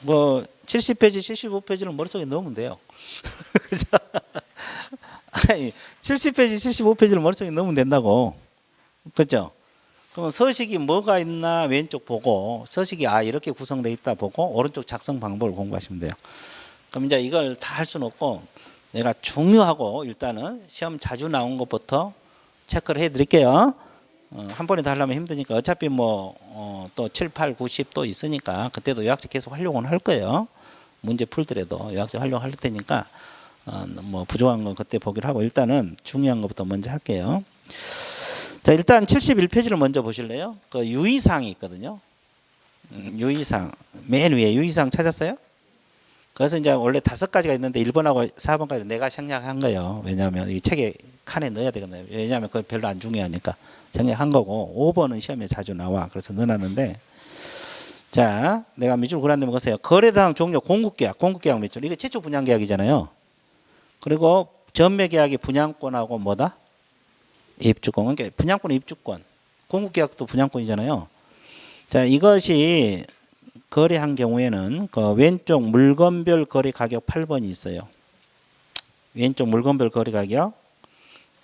뭐 70페이지, 75페이지를 머릿속에 넣으면 돼요. 그죠? 아니, 70페이지, 75페이지를 머릿속에 넣으면 된다고. 그죠? 그럼 서식이 뭐가 있나 왼쪽 보고, 서식이 이렇게 구성되어 있다 보고 오른쪽 작성 방법을 공부하시면 돼요. 그럼 이제 이걸 다 할 수는 없고 내가 중요하고 일단은 시험 자주 나온 것부터 체크를 해 드릴게요. 한 번에 다 하려면 힘드니까 어차피 또 7, 8, 90 또 있으니까 그때도 요약집 계속 활용은 할 거예요. 문제 풀더라도 요약집 활용할 테니까 뭐 부족한 건 그때 보기로 하고 일단은 중요한 것부터 먼저 할게요. 자, 일단 71페이지를 먼저 보실래요? 그 유의사항이 있거든요. 유의사항 맨 위에 유의사항 찾았어요? 그래서 이제 원래 5가지가 있는데 1번하고 4번까지 내가 생략한 거예요. 왜냐하면 이 책에 칸에 넣어야 되거든요. 왜냐하면 그거 별로 안 중요하니까 생략한 거고 5번은 시험에 자주 나와. 그래서 넣어놨는데 자, 내가 밑줄 그렸는데 보세요. 거래대상 종료 공급계약 밑줄. 이게 최초 분양계약이잖아요. 그리고 전매계약이 분양권하고 뭐다? 입주권. 그러니까 분양권, 입주권. 공급계약도 분양권이잖아요. 자, 이것이 거래한 경우에는 그 왼쪽 물건별 거래 가격 8번이 있어요. 왼쪽 물건별 거래 가격.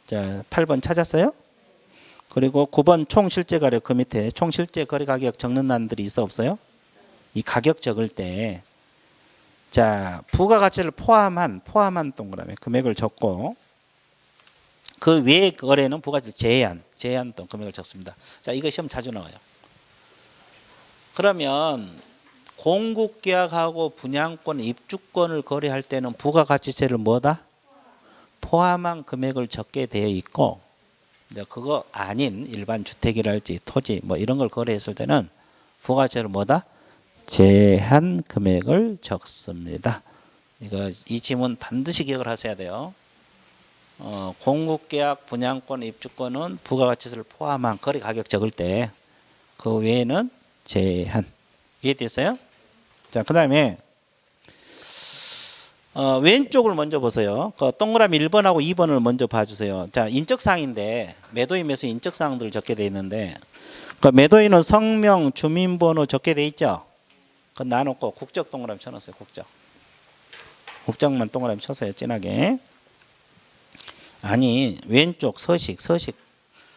자, 8번 찾았어요? 그리고 9번 총 실제 가격 그 밑에 총 실제 거래 가격 적는欄들이 있어 없어요? 이 가격 적을 때 자, 부가가치를 포함한 동그라미 금액을 적고 그 외의 거래는 부가가치 제한 동 금액을 적습니다. 자, 이거 시험 자주 나와요. 그러면 공급계약하고 분양권, 입주권을 거래할 때는 부가가치세를 뭐다? 포함한 금액을 적게 되어 있고 이제 그거 아닌 일반 주택이랄지 토지 뭐 이런 걸 거래했을 때는 부가가치를 뭐다? 제한 금액을 적습니다. 이 지문 반드시 기억을 하셔야 돼요. 공급계약, 분양권, 입주권은 부가가치세를 포함한 거래 가격 적을 때 그 외에는 제한. 이해됐어요? 자, 그 다음에 왼쪽을 먼저 보세요. 그 동그라미 1번하고 2번을 먼저 봐주세요. 자, 인적사항인데 매도인, 매수 인적사항들을 적게 되어 있는데 그 매도인은 성명, 주민번호 적게 되어 있죠. 그 나놓고 국적 동그라미 쳐놨어요. 국적만 동그라미 쳤어요. 진하게. 아니 왼쪽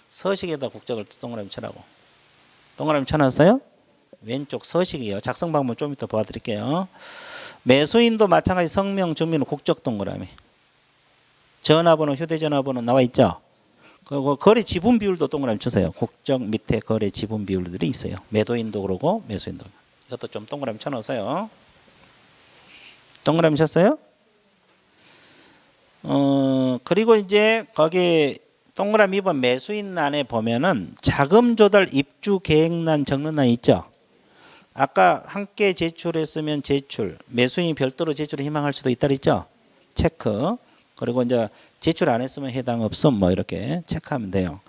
서식에다 국적을 동그라미 쳐라고. 동그라미 쳐놨어요? 왼쪽 서식이요. 작성 방법 좀 이따 보여드릴게요. 매수인도 마찬가지 성명, 주민은 국적 동그라미. 전화번호, 휴대전화번호 나와 있죠. 그리고 거래 지분 비율도 동그라미 쳐세요. 국적 밑에 거래 지분 비율들이 있어요. 매도인도 그러고 매수인도. 이것도 좀 동그라미 쳐놓으세요. 동그라미 쳤어요? 그리고 이제 거기 동그라미 2번 매수인欄에 보면은 자금 조달 입주 계획란 적는 란 있죠. 아까 함께 제출했으면 제출, 매수인이 별도로 제출을 희망할 수도 있다 그랬죠. 체크. 그리고 이제 제출 안 했으면 해당 없음 뭐 이렇게 체크하면 돼요.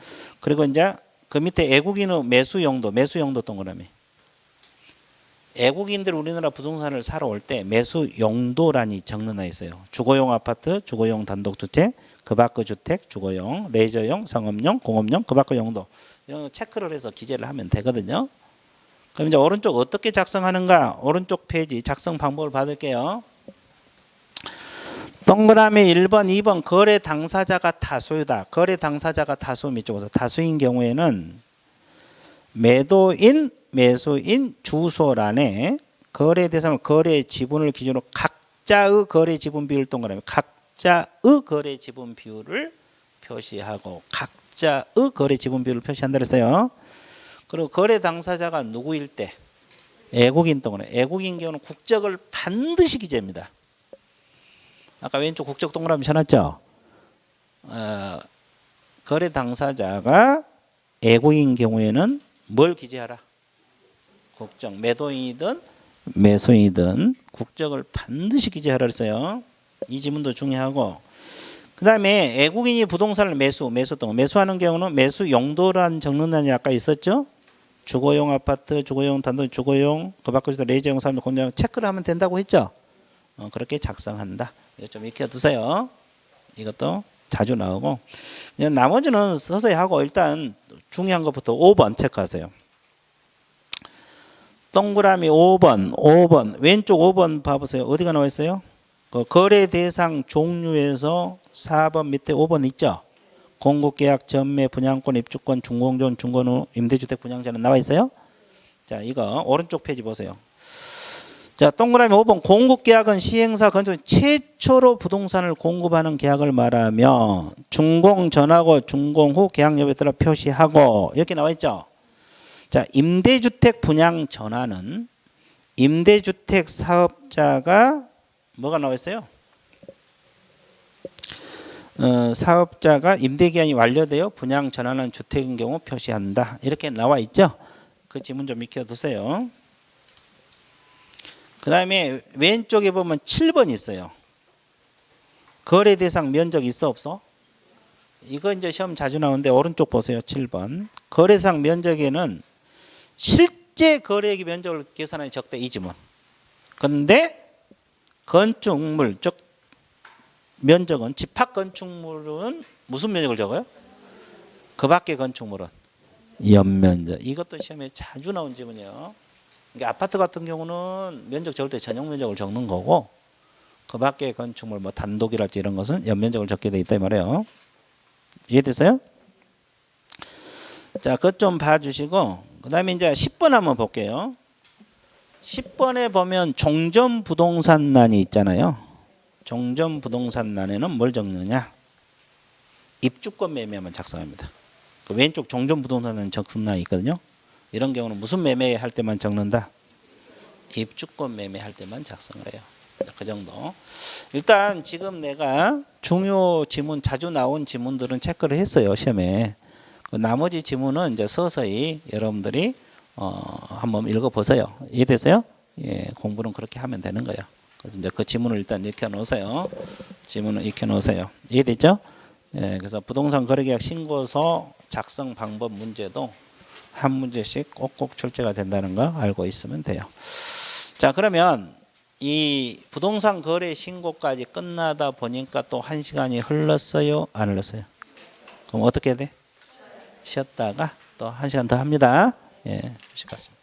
그리고 이제 그 밑에 애국인의 매수 용도 동그라미. 애국인들 우리나라 부동산을 사러 올 때 매수 용도란이 적는 나 있어요. 주거용 아파트, 주거용 단독주택, 그 밖의 주택, 주거용, 레저용, 상업용, 공업용, 그 밖의 용도 이런 거 체크를 해서 기재를 하면 되거든요. 그럼 이제 오른쪽 어떻게 작성하는가? 오른쪽 페이지 작성 방법을 받을게요. 동그라미 1번, 2번 거래 당사자가 다수다. 거래 당사자가 다수 밑쪽에서 다수인 경우에는 매도인, 매수인 주소란에 거래 대상 거래 지분을 기준으로 각자의 거래 지분 비율 동그라미 각자의 거래 지분 비율을 표시하고 각자의 거래 지분 비율을 표시한다 그랬어요. 그리고 거래 당사자가 누구일 때 애국인 동그라미. 애국인 경우는 국적을 반드시 기재합니다. 아까 왼쪽 국적 동그라미 쳐놨죠. 거래 당사자가 애국인 경우에는 뭘 기재하라? 국적. 매도인이든 매수이든 국적을 반드시 기재하라 그랬어요. 이 지문도 중요하고, 그 다음에 애국인이 부동산을 매수하는 경우는 매수 용도란 적는다는 아까 있었죠. 주거용 아파트, 주거용 단독, 주거용 그 밖에서도 레이저용 사람 공장 체크를 하면 된다고 했죠. 그렇게 작성한다. 이거 좀 익혀두세요. 이것도 자주 나오고, 그냥 나머지는 서서히 하고 일단 중요한 것부터 5번 체크하세요. 동그라미 5번 왼쪽 5번 봐보세요. 어디가 나와 있어요? 그 거래 대상 종류에서 4번 밑에 5번 있죠. 공급계약, 전매, 분양권, 입주권, 준공전, 준건 후 임대주택 분양자는 나와 있어요. 자, 이거 오른쪽 페이지 보세요. 자, 동그라미 5번 공급계약은 시행사 건축 최초로 부동산을 공급하는 계약을 말하며 준공 전하고 준공 후 계약 여부에 따라 표시하고 이렇게 나와 있죠. 자, 임대주택 분양 전환은 임대주택 사업자가 뭐가 나와 있어요? 사업자가 임대기한이 완료되어 분양 전환한 주택인 경우 표시한다. 이렇게 나와 있죠. 그 지문 좀 익혀두세요. 그 다음에 왼쪽에 보면 7번 있어요. 거래 대상 면적 있어 없어? 이거 이제 시험 자주 나오는데 오른쪽 보세요. 7번. 거래 대상 면적에는 실제 거래액 면적을 계산하는 적대 이 지문. 근데 건축물 즉 면적은 집합 건축물은 무슨 면적을 적어요? 그 밖의 건축물은 연면적. 이것도 시험에 자주 나온 지문이에요. 그러니까 아파트 같은 경우는 면적 적을 때 전용 면적을 적는 거고 그 밖의 건축물 뭐 단독이랄지 이런 것은 연면적을 적게 돼 있다 이 말이에요. 이해됐어요? 자, 그것 좀 봐주시고 그 다음에 이제 10번 한번 볼게요. 10번에 보면 종전부동산란이 있잖아요. 종전부동산란에는 뭘 적느냐? 입주권 매매하면 작성합니다. 그 왼쪽 종전부동산란 적성란이 있거든요. 이런 경우는 무슨 매매할 때만 적는다? 입주권 매매할 때만 작성을 해요. 그 정도. 일단 지금 내가 중요 지문 자주 나온 지문들은 체크를 했어요. 시험에. 그 나머지 지문은 이제 서서히 여러분들이 한번 읽어보세요. 이해되세요? 예, 공부는 그렇게 하면 되는 거예요. 그래서 이제 그 지문을 일단 익혀놓으세요. 지문을 익혀놓으세요. 이해됐죠? 예, 그래서 부동산 거래계약 신고서 작성 방법 문제도 한 문제씩 꼭꼭 출제가 된다는 거 알고 있으면 돼요. 자, 그러면 이 부동산 거래 신고까지 끝나다 보니까 또 1시간이 흘렀어요? 안 흘렀어요? 그럼 어떻게 돼? 쉬었다가 또 1시간 더 합니다. 예, 주식 같습니다.